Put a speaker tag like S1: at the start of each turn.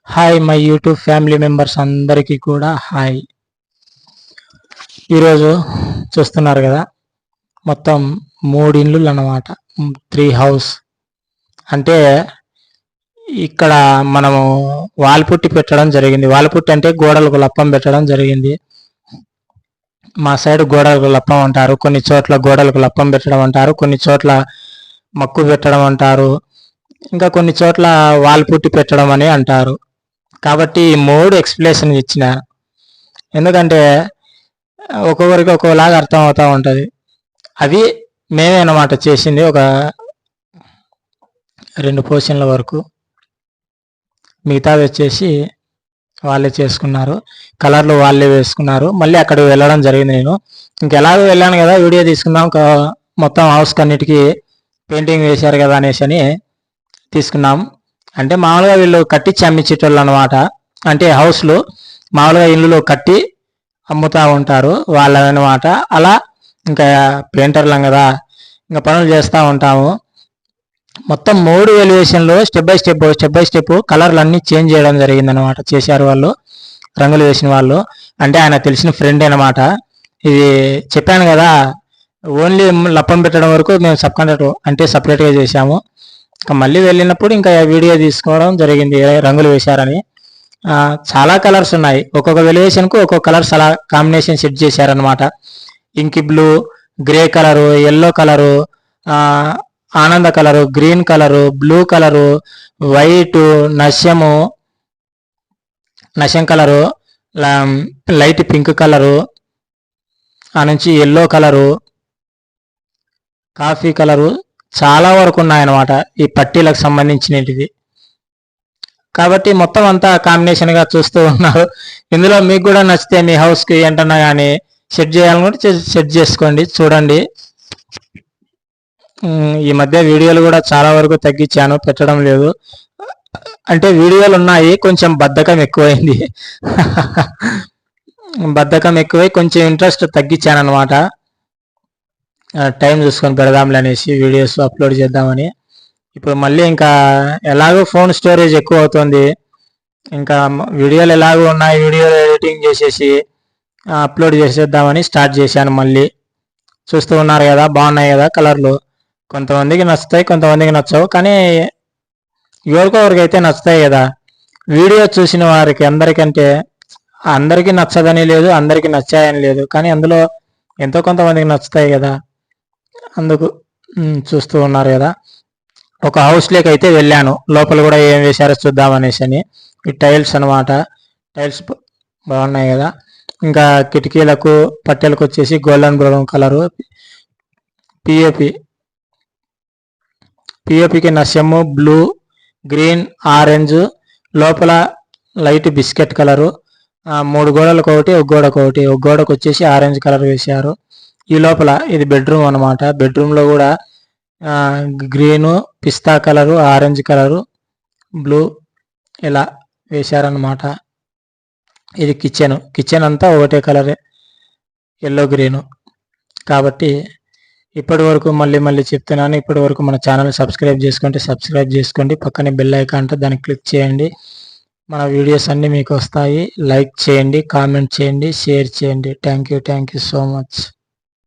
S1: Hi my YouTube family members అందరికీ కూడా hi. ఈరోజు చూస్తున్నారు కదా, మొత్తం 3 ఇండ్లు అన్నమాట. 3 హౌస్ అంటే ఇక్కడ మనము వాల్పుట్టి పెట్టడం జరిగింది. వాల్పుట్టి అంటే గోడలకు లప్పం పెట్టడం జరిగింది. మా సైడ్ గోడలకు లప్పం అంటారు, కొన్ని చోట్ల గోడలకు లప్పం పెట్టడం అంటారు, కొన్ని చోట్ల మక్కు పెట్టడం అంటారు, ఇంకా కొన్ని చోట్ల వాల్పుట్టి పెట్టడం అని అంటారు. కాబట్టి 3 ఎక్స్ప్లెనేషన్ ఇచ్చిన, ఎందుకంటే ఒక్కొక్కరికి ఒక్కోలాగా అర్థం అవుతూ ఉంటుంది. అవి మేమే అన్నమాట చేసింది, ఒక 2 పోర్షన్ల వరకు. మిగతావి వచ్చేసి వాళ్ళే చేసుకున్నారు, కలర్లు వాళ్ళే వేసుకున్నారు. మళ్ళీ అక్కడికి వెళ్ళడం జరిగింది. నేను ఇంకెలాగో వెళ్ళాను కదా, వీడియో తీసుకుందాం, మొత్తం హౌస్ కన్నిటికీ పెయింటింగ్ వేశారు కదా అనేసి అని తీసుకున్నాం. అంటే మామూలుగా వీళ్ళు కట్టించి అమ్మించేటోళ్ళు అనమాట. అంటే హౌస్లు మామూలుగా ఇల్లులో కట్టి అమ్ముతూ ఉంటారు వాళ్ళనమాట. అలా ఇంకా పెయింటర్లం కదా, ఇంకా పనులు చేస్తూ ఉంటాము. మొత్తం 3 ఎలివేషన్లో స్టెప్ బై స్టెప్ కలర్లు అన్నీ చేంజ్ చేయడం జరిగిందనమాట. చేశారు వాళ్ళు, రంగులు వేసిన వాళ్ళు. అంటే ఆయన తెలిసిన ఫ్రెండ్ అనమాట. ఇది చెప్పాను కదా, ఓన్లీ లప్పం పెట్టడం వరకు మేము సబ్ కాంట్రాక్ట్ అంటే సపరేట్గా చేశాము. ఇంకా మళ్ళీ వెళ్ళినప్పుడు ఇంకా వీడియో తీసుకోవడం జరిగింది, రంగులు వేశారని. చాలా కలర్స్ ఉన్నాయి, ఒక్కొక్క వెలివేషన్కు ఒక్కొక్క కలర్స్ అలా కాంబినేషన్ సెట్ చేశారనమాట. Ink blue, grey colour, yellow colour, ఆనంద colour, green colour, blue colour, white, నశం కలరు, లైట్ పింక్ కలరు, ఆ నుంచి ఎల్లో కలరు, కాఫీ కలరు, చాలా వరకు ఉన్నాయన్నమాట ఈ పట్టీలకు సంబంధించినవి. కాబట్టి మొత్తం అంతా కాంబినేషన్గా చూస్తూ ఉన్నారు. ఇందులో మీకు కూడా నచ్చితే మీ హౌస్కి ఏంటన్నా కానీ సెట్ చేయాలనుకుంటే సెట్ చేసుకోండి, చూడండి. ఈ మధ్య వీడియోలు కూడా చాలా వరకు తగ్గించాను, పెట్టడం లేదు. అంటే వీడియోలు ఉన్నాయి, కొంచెం బద్ధకం ఎక్కువైంది. బద్ధకం ఎక్కువై కొంచెం ఇంట్రెస్ట్ తగ్గించాను అనమాట. టైం చూసుకొని పెడదాంలే అనేసి వీడియోస్ అప్లోడ్ చేద్దామని. ఇప్పుడు మళ్ళీ ఇంకా ఎలాగో ఫోన్ స్టోరేజ్ ఎక్కువ అవుతుంది, ఇంకా వీడియోలు ఎలాగో ఉన్నాయి, వీడియోలు ఎడిటింగ్ చేసేసి అప్లోడ్ చేసేద్దామని స్టార్ట్ చేశాను మళ్ళీ. చూస్తూ ఉన్నారు కదా, బాగున్నాయి కదా కలర్లు. కొంతమందికి నచ్చుతాయి, కొంతమందికి నచ్చవు, కానీ ఎవరికొవరికైతే నచ్చుతాయి కదా. వీడియో చూసిన వారికి అందరికంటే అందరికీ నచ్చదని లేదు, అందరికీ నచ్చాయని లేదు, కానీ అందులో ఎంతో కొంతమందికి నచ్చుతాయి కదా, అందుకు చూస్తూ ఉన్నారు కదా. ఒక హౌస్లోకి అయితే వెళ్ళాను, లోపల కూడా ఏం వేశారో చూద్దామనేసి అని. ఈ టైల్స్ అనమాట, టైల్స్ బాగున్నాయి కదా. ఇంకా కిటికీలకు పట్టెలకు వచ్చేసి గోల్డెన్ బ్రౌన్ కలరు. పిఓపికి నశము, బ్లూ, గ్రీన్, ఆరెంజ్, లోపల లైట్ బిస్కెట్ కలరు. 3 గోడలకు ఒకటి, ఒక గోడకు వచ్చేసి ఆరెంజ్ కలర్ వేశారు. ఈ లోపల ఇది బెడ్రూమ్ అనమాట. బెడ్రూమ్లో కూడా గ్రీను, పిస్తా కలరు, ఆరెంజ్ కలరు, బ్లూ ఇలా వేశారనమాట. ఇది కిచెన్ అంతా ఒకటే కలరే, ఎల్లో గ్రీను. కాబట్టి ఇప్పటి వరకు మళ్ళీ చెప్తున్నాను, ఇప్పటి వరకు మన ఛానల్ సబ్స్క్రైబ్ చేసుకోండి. పక్కనే బెల్ ఐకాన్ అంటే దాన్ని క్లిక్ చేయండి. మన వీడియోస్ అన్నీ మీకు వస్తాయి. లైక్ చేయండి, కామెంట్ చేయండి, షేర్ చేయండి. Thank you so much.